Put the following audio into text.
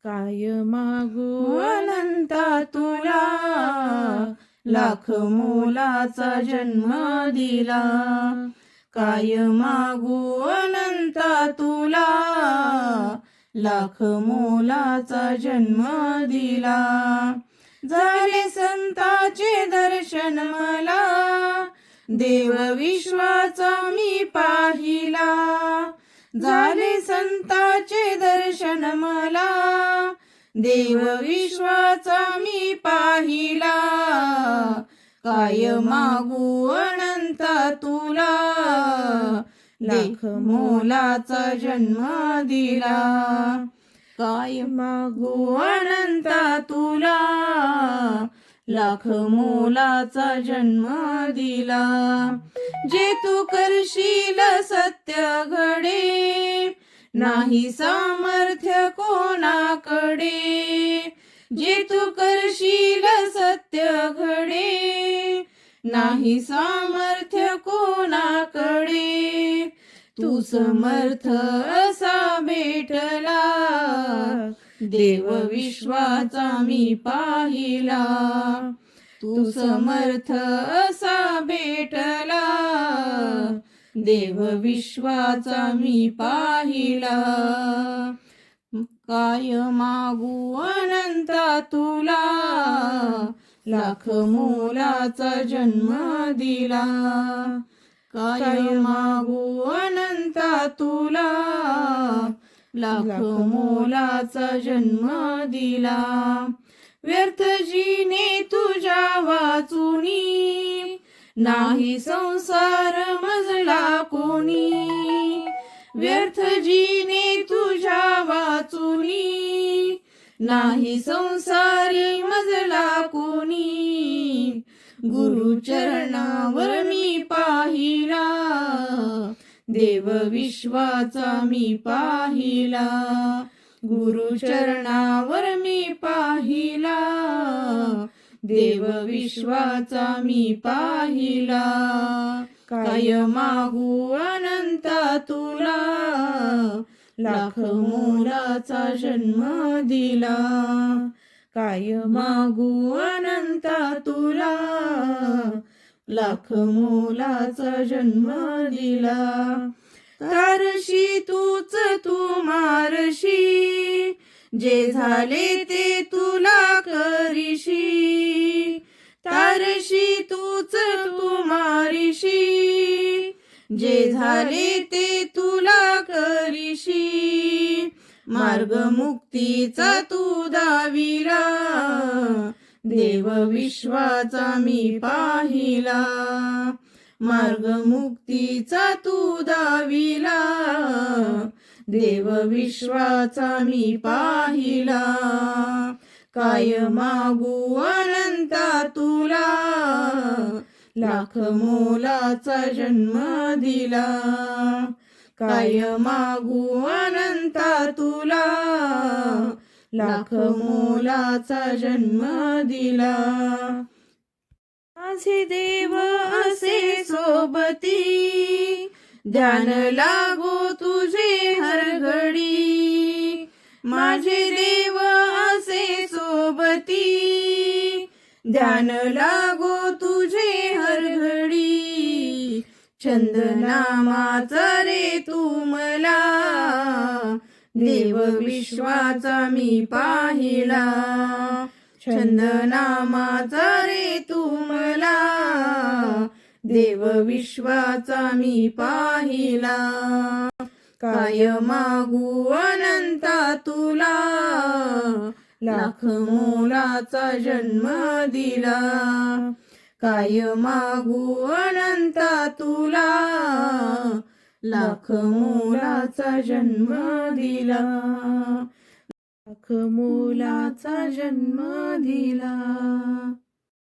काय मागू अनंता तुला, लाख मोलाचा जन्म दिला. काय मागू अनंता तुला, लाख मोलाचा जन्म दिला. झाले संतांचे दर्शन मला, देव विश्वाचा मी पाहिला. झाले संतांचे दर्शन मला, देव विश्वाचा मी पाहिला. काय मागू अनंता तुला, लाख मोलाचा जन्म दिला. काय मागू अनंता तुला, लाख मोलाचा जन्म दिला. जे तू करशील सत्य घडे, नाही सामर्थ्य कोणाकडे. जे तू करशील सत्य घडे, नाही सामर्थ्य कोणाकडे. तू समर्थ असा भेटला, देव विश्वाचा मी पाहिला. तू समर्थ असा भेटला, देव विश्वाचा मी पाहिला. काय मागू अनंता तुला, लाख मोलाचा जन्म दिला. काय मागू अनंता तुला, लाख मोलाचा जन्म दिला. व्यर्थ जीने तुझ्या वाचुनी, नाही संसार मजला कोणी. व्यर्थ जीने तुझ्या वाचुनी, नाही संसारी मजला कोणी. गुरुचरणावर मी पाहिला, देव विश्वाचा मी पाहिला. गुरुचरणावर मी पाहिला, देव विश्वाचा मी पाहिला. काय मागू अनंता तुला, लाख मोलाचा जन्म दिला. काय मागू अनंता तुला, लाख मोलाचा जन्म दिला. तारशी तूच तू मारशी, जे झाले ते तुला करीशी. तारशी तूच तू मारीशी, जे झाले ते तुला करीशी. मार्ग मुक्तीचा तू दाविला, देव विश्वाचा मी पाहिला. मार्ग मुक्तीचा तू दाविला, देव विश्वाचा मी पाहिला. काय मागू अनंता तुला, लाख मोलाचा जन्म दिला. काय मागू अनंता तुला, लाख मोलाचा जन्म दिला. माझे देव असे सोबती, ध्यान लागो तुझे हर घडी. माझे देव असे सोबती, ध्यान लागो तुझे हर घडी. छंद नामाचा रे तू मला, देव विश्वाचा मी पाहिला. छंद नामाचा रे तू मला, देव विश्वाचा मी पाहिला. काय मागू अनंता तुला, लाख मोलाचा जन्म दिला. काय मागू अनंता तुला, लाख मोलाचा जन्म दिला. लाख मोलाचा जन्म दिला.